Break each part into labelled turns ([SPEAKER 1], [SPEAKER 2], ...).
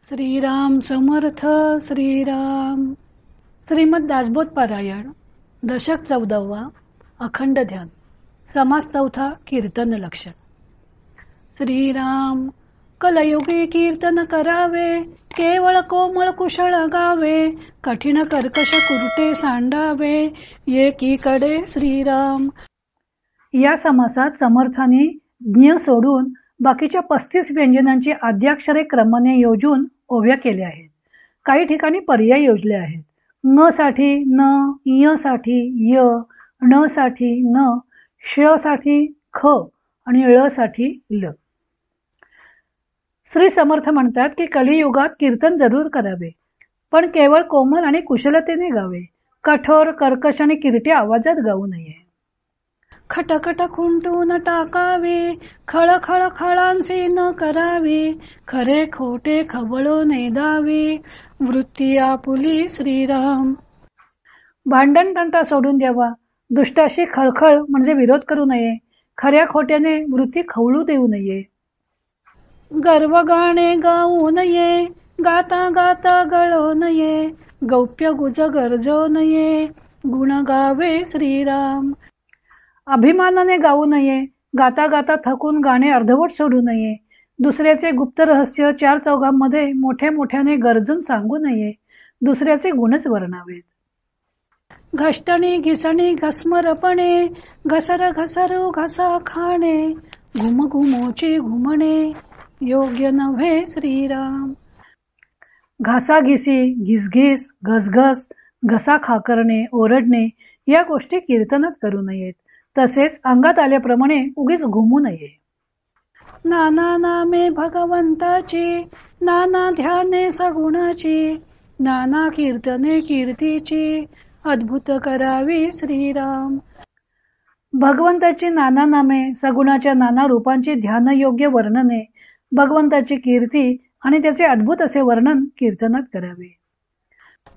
[SPEAKER 1] श्रीराम समर्थ श्रीराम. श्रीमद दासबोध पारायण दशक 14वा. अखंड ध्यान. समास 4. कीर्तन लक्षण. श्रीराम कलयुगी कीर्तन करावे, केवळ कोमळ कुशळ गावे, कठीण कर्कश कुरटे सांडावे, एकीकडे श्रीराम. या समासात समर्थाने ज्ञ सोडून बाकीच्या 35 व्यंजनांची आद्याक्षरे क्रमाने योजून ओव्या केल्या आहेत. काही ठिकाणी पर्याय योजले आहेत. न साठी न, य साठी य, ण साठी न, श साठी ख आणि ळ साठी ल. श्री समर्थ म्हणतात की कलियुगात कीर्तन जरूर करावे, पण केवळ कोमल आणि कुशलतेने गावे. कठोर कर्कश आणि किरटी आवाजात गाऊ नये. खटखट खुंटून टाकावे, खळखळ खळांसी न करावी, खरे खोटे खवळो नेदावी, वृत्ती आपुली श्रीराम. भांडण तंटा सोडून द्यावा. दुष्टाशी खळखळ म्हणजे विरोध करू नये. खऱ्या खोट्याने वृत्ती खवळू देऊ नये. गर्व गाणे गाऊ नये, गाता गाता गळो नये, गौप्य गुज गरजो नये, गुण गावे श्रीराम. अभिमानाने गाऊ नये. गाता गाता थकून गाणे अर्धवट सोडू नये. दुसऱ्याचे गुप्त रहस्य 4 चौघांमध्ये मोठ्या मोठ्याने गरजून सांगू नये. दुसऱ्याचे गुणच वर्णावेत. घष्टणी घिसणी घस्मरपणे, घसर घसरू घसा खाणे, घुम घुमोची घुमणे, योग्य नव्हे श्रीराम. घासाघिसी, घिसघिस, घसघस, घसा खाकरणे, ओरडणे या गोष्टी कीर्तनात करू नयेत. तसेच अंगात आल्याप्रमाणे उगीच घुमू नये. नाना नामे भगवंताची, नाना ध्याने सगुणाची, नाना कीर्तने कीर्तीची, अद्भुत करावी श्रीराम. भगवंताची नाना नामे, सगुणाच्या नाना रूपांची ध्यान योग्य वर्णने, भगवंताची कीर्ती आणि त्याचे अद्भुत असे वर्णन कीर्तनात करावे.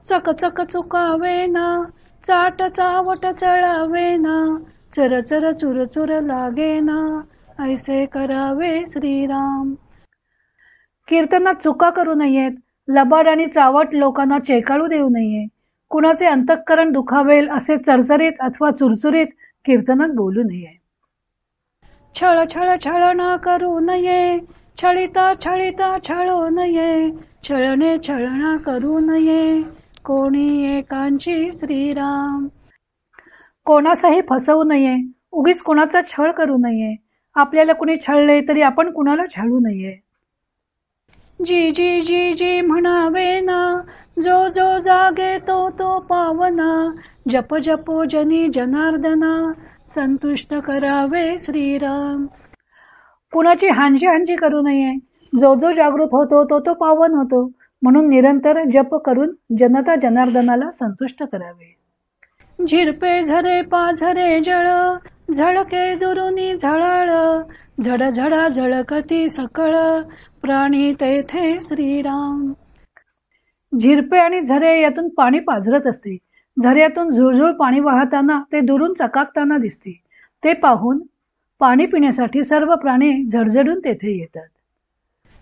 [SPEAKER 1] चकचक चुकावे ना, चाट चावट चढावे ना, चरचर चुरचुर लागे ना, ऐसे करावे श्रीराम. कीर्तनात चुका करू नयेत. लबाड आणि चावट लोकांना चेकाळू देऊ नये. कुणाचे अंतःकरण दुखावेल असे चरचरीत अथवा चुरचुरीत कीर्तनात बोलू नये. छळ छळ छळणा करू नये, छळिता छळिता छळो नये, छळणे छळणा करू नये, कोणी एकांची श्रीराम. कोणासही फसवू नये. उगीच कुणाचा छळ करू नये. आपल्याला कुणी छळले तरी आपण कुणाला छळू नये. जी जी जी जी म्हणावे ना, जो जो जागे तो तो पावना, जप जपो जनी जनार्दना, संतुष्ट करावे श्रीराम. कुणाची हांजी हांजी करू नये. जो जो जागृत होतो तो तो पावन होतो, म्हणून निरंतर जप करून जनता जनार्दनाला संतुष्ट करावे. झिरपे झरे पाझरे जळ, झळके दुरुनी झळाळ, झड झडा झळकती सकळ, प्राणी तेथे श्रीराम. झिरपे आणि झरे यातून पाणी पाझरत असते. झऱ्यातून झुळझुळ पाणी वाहताना ते दुरून चकाकताना दिसते. ते पाहून पाणी पिण्यासाठी सर्व प्राणी झडझडून तेथे येतात.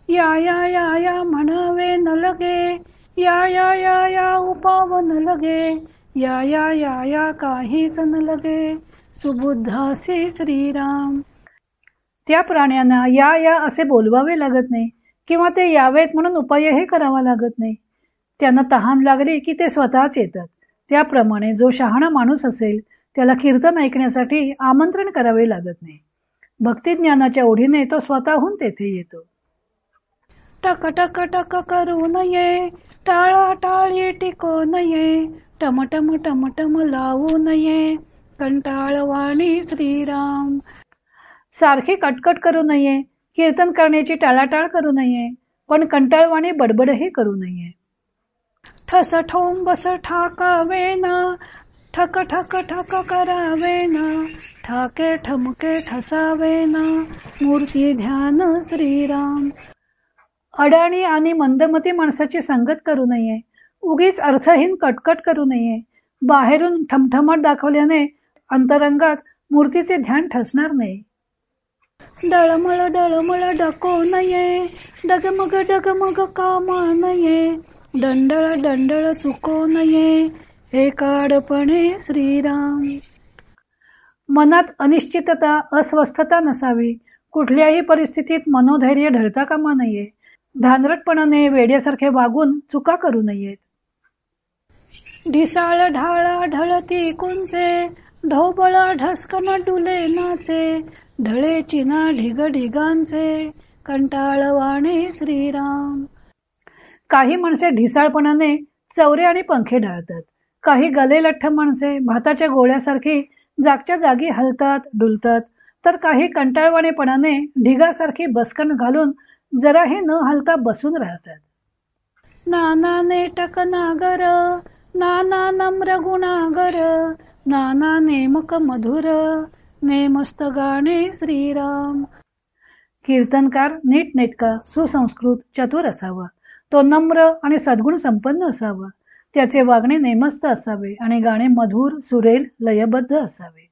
[SPEAKER 1] या या या या म्हणावे न लगे, या या या या उपाव न लगे, या या या या काहीच न लगे, सुबुद्धासी श्रीराम. त्या प्राण्यांना या या असे बोलवावे लागत नाही किंवा ते यावेत म्हणून उपायही करावा लागत नाही. त्यांना तहान लागली की ते स्वतःच येतात. त्याप्रमाणे जो शहाणा माणूस असेल त्याला कीर्तन ऐकण्यासाठी आमंत्रण करावे लागत नाही. भक्ती ज्ञानाच्या ओढीने तो स्वतःहून तेथे येतो. टक टक टक करू नये, टाळा टाळी टिको नये, टमटम टमटम लावू नये, कंटाळवाणी श्रीराम. सारखी कटकट करू नये. कीर्तन करण्याची टाळाटाळ करू नये, पण कंटाळवाणी बडबडही करू नये. ठस ठोंबस ठाकावे ना, ठक ठक ठक करावे ना, ठाके ठमके ठसावे ना, मूर्ती ध्यान श्रीराम. अडाणी आणि मंदमती माणसाची संगत करू नये. उगीच अर्थहीन कटकट करू नये. बाहेरून ठमठमाट दाखवल्याने अंतरंगात मूर्तीचे ध्यान ठसणार नाही. डळमळ डळमळ डको नये, डगमग डगमग कामा नये, दंडळ दंडळ चुको नये, हे काडपणे श्रीराम. मनात अनिश्चितता अस्वस्थता नसावी. कुठल्याही परिस्थितीत मनोधैर्य ढळता कामा नये. धानरटपणाने वेड्यासारखे वागून चुका करू नयेत. ढिसाळ ढाळा ढळती कुंचे, ढोबळा ढस्कन डुले नाचे, ढळे चिना ढिग ढिगांचे, कंटाळवाणे श्रीराम. काही माणसे ढिसाळपणाने चवरे आणि पंखे ढाळतात. काही गलेलठ्ठ माणसे भाताच्या गोळ्यासारखी जागच्या जागी हलतात डुलतात, तर काही कंटाळवाणेपणाने ढिगासारखी बसकन घालून जराही न हलता बसून राहतात. नाना नेटक नागर, नाना नम्र गुणागर, नाना नेमक मधुर, नेमस्त गाणे श्रीराम. कीर्तनकार नीटनेटका सुसंस्कृत चतुर असावा. तो नम्र आणि सद्गुण संपन्न असावा. त्याचे वागणे नेमस्त असावे आणि गाणे मधुर सुरेल लयबद्ध असावे.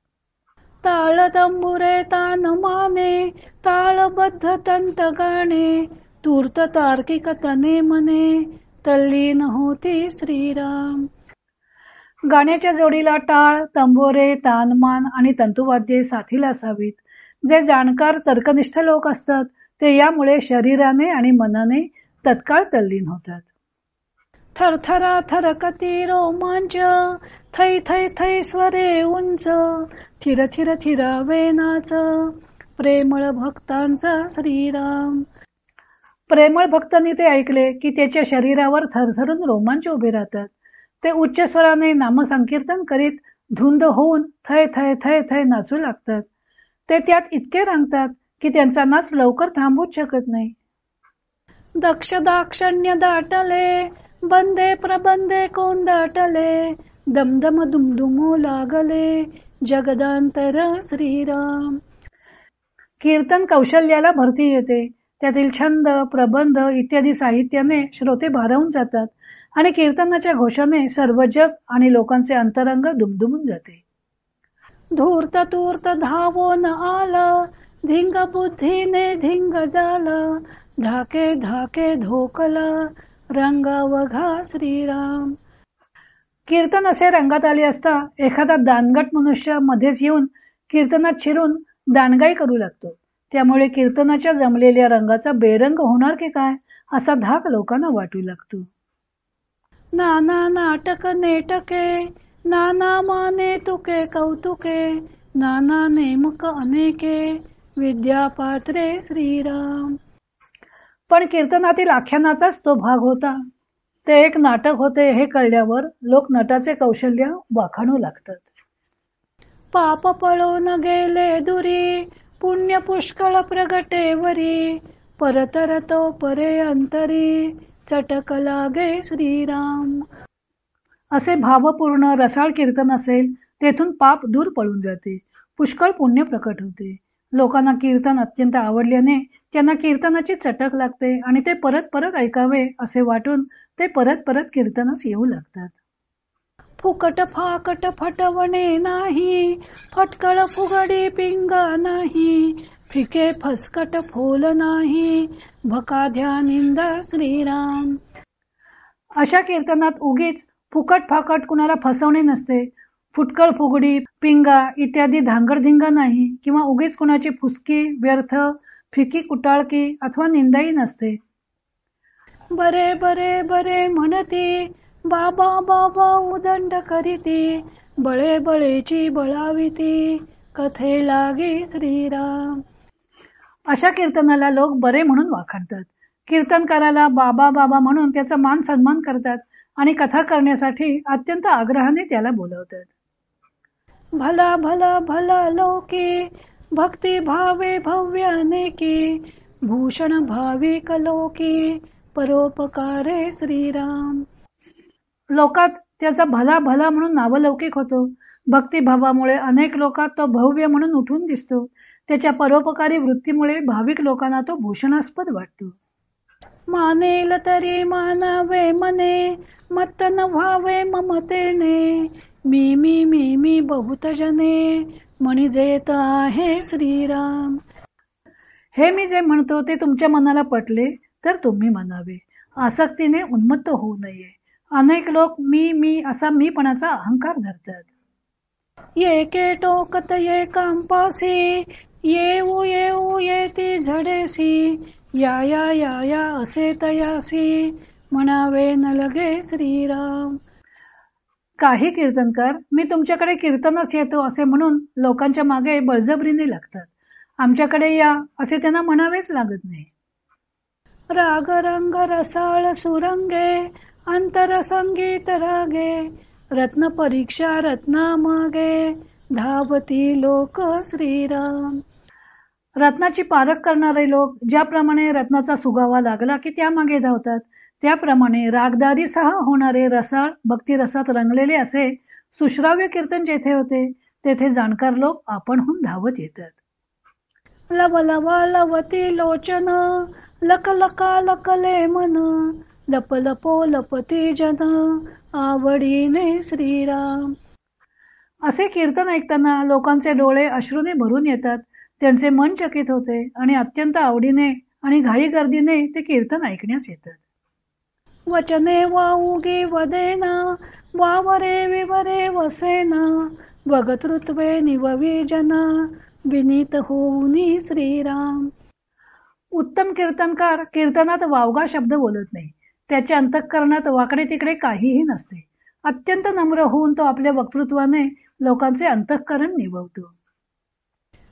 [SPEAKER 1] ताळ तंबुरे तान माने, ताळबद्ध तंत गाणे, तूर्त तार्किक तने मने, तल्लीन होती श्रीराम. गाण्याच्या जोडीला टाळ, तंबोरे, तानमान आणि तंतुवाद्ये साथीला असावीत. जे जाणकार तर्कनिष्ठ लोक असतात ते यामुळे शरीराने आणि मनाने तत्काळ तल्लीन होतात. थरथरा थरकती रोमांच, थै थै थै स्वरे उंच, थिर थिर थिरावे नाच, प्रेमळ भक्तांचा श्रीराम. प्रेमळ भक्तांनी ते ऐकले की त्याच्या शरीरावर थरथरून रोमांच उभे राहतात. ते उच्च स्वराने नामसंकीर्तन करीत धुंद होऊन थय थय थय थय नाचू लागतात. ते त्यात इतके रंगतात की त्यांचा नाच लवकर थांबूच शकत नाही. दक्ष दाक्षण्य दाटले, बंदे प्रबंदे कोंदाटले, दमदम दुमदुमो लागले, जगदांतर श्रीराम. कीर्तन कौशल्याला भरती येते. त्यातील छंद, प्रबंध इत्यादी साहित्याने श्रोते भारावून जातात आणि कीर्तनाच्या घोषाने सर्व जग आणि लोकांचे अंतरंग दुमदुमून जाते. धूर्त तूर्त धावून आलं, धिंग बुद्धीने धिंग झालं, धाके धाके धोकला, रंगावघा श्रीराम. कीर्तन असे रंगात आले असता एखादा दानगट मनुष्य मध्येच येऊन कीर्तनात शिरून दानगाई करू लागतो. त्यामुळे कीर्तनाच्या जमलेल्या रंगाचा बेरंग होणार की काय असा धाक लोकांना वाटू लागतो. नाना नाटक नेटके, नाना माने तुके कौतुके, नाना नेमक अनेके, विद्यापात्रे श्रीराम. पण कीर्तनातील आख्यानाचाच तो भाग होता. ते एक नाटक होते हे कळल्यावर लोक नटाचे कौशल्य वाखाणू लागतात. पाप पळून गेले दुरी, पुण्य पुष्कळ प्रगटे वरी, परतर तो परे अंतरी, चटक लागे श्रीराम. असे भावपूर्ण रसाळ कीर्तन असेल तेथून पाप दूर पळून जाते, पुष्कळ पुण्य प्रकट होते. लोकांना कीर्तन अत्यंत आवडल्याने त्यांना कीर्तनाची चटक लागते आणि ते परत परत ऐकावे असे वाटून ते परत परत कीर्तनास येऊ लागतात. फुकट फाकट फटवणे नाही, फटकळ फुगडी पिंगा नाही, फिके फसकट फोल नाही, भकाध्या निंदा श्रीराम. अशा कीर्तनात उगीच फुकट फाकट कुणाला फसवणे नसते. फुटकळ फुगडी पिंगा इत्यादी धांगडधिंगा नाही किंवा उगीच कुणाची फुसकी व्यर्थ फिकी कुटाळकी अथवा निंदाई नसते. बरे बरे बरे म्हणती, बाबा बाबा उदंड करीती, बळे बळेची बळाविती, कथे लागे श्रीराम. अशा कीर्तनाला लोक बरे म्हणून वाखाणतात. कीर्तनकाराला बाबा बाबा म्हणून त्याचा मान सन्मान करतात आणि कथा करण्यासाठी अत्यंत आग्रहाने त्याला बोलवतात. भला भला भला लोकी, भक्ती भावे भव्य अनेकी, भूषण भाविक लोकी, परोपकारे श्रीराम. लोकात त्याचा भला भला म्हणून नावलौकिक होतो. भक्तिभावामुळे अनेक लोकात तो भव्य म्हणून उठून दिसतो. त्याच्या परोपकारी वृत्तीमुळे भाविक लोकांना तो भूषणास्पद वाटतो. मानेल तरी मानावे मने, मत्त न व्हावे ममतेने, मी मी मी मी बहुत जने, म्हणजेत आहे श्रीराम. हे मी जे म्हणतो ते तुमच्या मनाला पटले तर तुम्ही म्हणावे. आसक्तीने उन्मत्त होऊ नये. अनेक लोक मी असा मीपणाचा अहंकार धरतात.
[SPEAKER 2] ये के टोकत ये कांपासी, येऊ येती झडेसी, या असे तयासी, म्हणावे न लगे श्रीराम.
[SPEAKER 1] काही कीर्तनकार मी तुमच्याकडे कीर्तनच येतो असे म्हणून लोकांच्या मागे बळजबरीने लागतात. आमच्याकडे या असे त्यांना म्हणावेच लागत नाही.
[SPEAKER 2] राग रंग रसाळ सुरंगे, अंतर संगीत रागे, रत्न परीक्षा रत्ना मागे, धावती लोक श्रीराम.
[SPEAKER 1] रत्नाची पारख करणारे लोक ज्याप्रमाणे रत्नाचा सुगावा लागला की त्यामागे धावतात, त्याप्रमाणे रागदारीसह होणारे रसाळ भक्तिरसात रंगलेले असे सुश्राव्य कीर्तन जेथे होते तेथे जाणकार लोक आपणहून धावत येतात.
[SPEAKER 2] लव लवा लवती लोचन, लक लका लकले मन, लप लपो लपती जन, आवडीने श्रीराम.
[SPEAKER 1] असे कीर्तन ऐकताना लोकांचे डोळे अश्रूने भरून येतात. त्यांचे मन चकित होते आणि अत्यंत आवडीने आणि घाई गर्दीने ते कीर्तन ऐकण्यास येतात.
[SPEAKER 2] वचने वाऊगी वदेना, वावरे विवरे वसेना, वगतृत्वे निववी जना, विनीत होऊनी श्रीराम.
[SPEAKER 1] उत्तम कीर्तनकार कीर्तनात वावगा शब्द बोलत नाही. त्याच्या अंतःकरणात वाकडे तिकडे काहीही नसते. अत्यंत नम्र होऊन तो आपल्या वक्तृत्वाने लोकांचे अंतःकरण निववतो.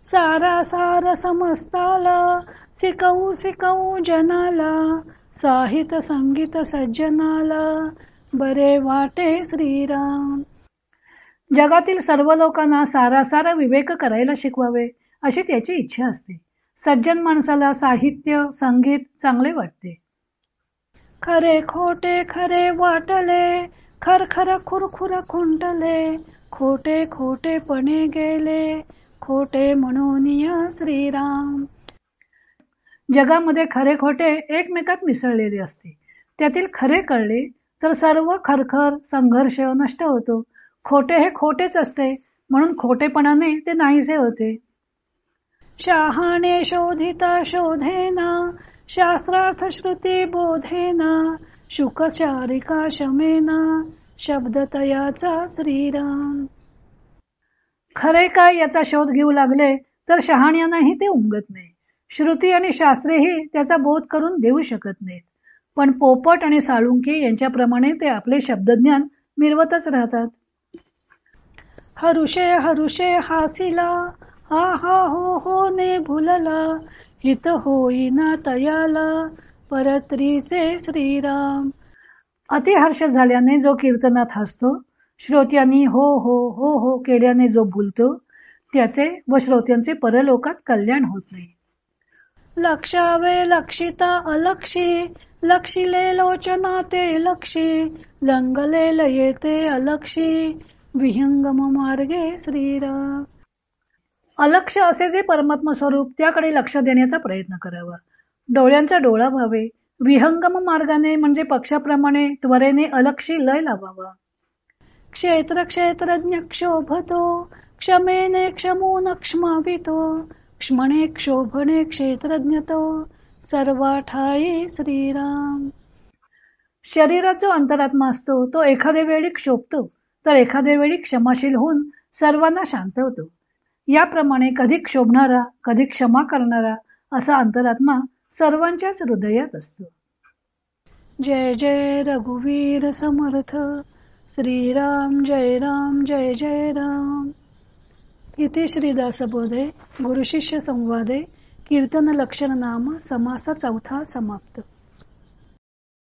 [SPEAKER 2] सारा सार समस्ताला, शिकवू जनाला, साहित संगीत सज्जनाला, बरे वाटे श्रीराम.
[SPEAKER 1] जगातील सर्व लोकांना सारासार विवेक करायला शिकवावे अशी त्याची इच्छा असते. सज्जन माणसाला साहित्य संगीत चांगले वाटते.
[SPEAKER 2] खरे खोटे खरे वाटले, खरखर खुरखुर खुंटले, खोटे खोटेपणे गेले, खोटे म्हणून या श्रीराम.
[SPEAKER 1] जगामध्ये खरे खोटे एकमेकात मिसळलेले असते. त्यातील खरे कळले तर सर्व खरखर संघर्ष नष्ट होतो. खोटे हे खोटेच असते म्हणून खोटेपणाने ते नाहीसे होते.
[SPEAKER 2] शहाणे शोधिता शोधेना, शास्त्रार्थ श्रुती बोधेना, शुक शारिका शमेना, शब्द तयाचा श्रीराम.
[SPEAKER 1] खरे काय याचा शोध घेऊ लागले तर शहाण्यांनाही ते उमगत नाही. श्रुती आणि शास्त्रेही त्याचा बोध करून देऊ शकत नाहीत. पण पोपट आणि साळुंकी यांच्याप्रमाणे ते आपले शब्दज्ञान मिरवतच राहतात.
[SPEAKER 2] हरुषे हरुषे हासिला, हा हा हो ने भुलला, हित होईना तयाला, परत्रीचे श्रीराम.
[SPEAKER 1] अतिहर्ष झाल्याने जो कीर्तनात हसतो, श्रोत्यांनी हो केल्याने जो भुलतो, त्याचे व श्रोत्यांचे परलोकात कल्याण होत नाही.
[SPEAKER 2] लक्षावे लक्षिता अलक्षी, लक्षिले लोचना ते लक्षी, लंगले लयेते अलक्षी, विहंगम मार्गे श्रीराम.
[SPEAKER 1] अलक्ष असे जे परमात्मा स्वरूप त्याकडे लक्ष देण्याचा प्रयत्न करावा. डोळ्यांचा डोळा व्हावे. विहंगम मार्गाने म्हणजे पक्षाप्रमाणे त्वरेने अलक्षी लय लावावा.
[SPEAKER 2] क्षेत्र क्षेत्रज्ञ क्षोभतो, क्षमेने क्षमून क्षमावितो, क्ष्मणे क्षोभणे क्षेत्रज्ञतो, सर्वाठाई श्रीराम.
[SPEAKER 1] शरीरात जो अंतरात्मा असतो तो एखाद्या वेळी क्षोभतो तर एखाद्या वेळी क्षमाशील होऊन सर्वांना शांतवतो. याप्रमाणे कधी क्षोभणारा कधी क्षमा करणारा असा अंतरात्मा सर्वांच्याच हृदयात असतो.
[SPEAKER 2] जय जय रघुवीर समर्थ, श्रीराम जय राम जय जय राम. इति श्रीदासबोधे गुरुशिष्य संवादे कीर्तन लक्षण नाम समास चौथा समाप्त.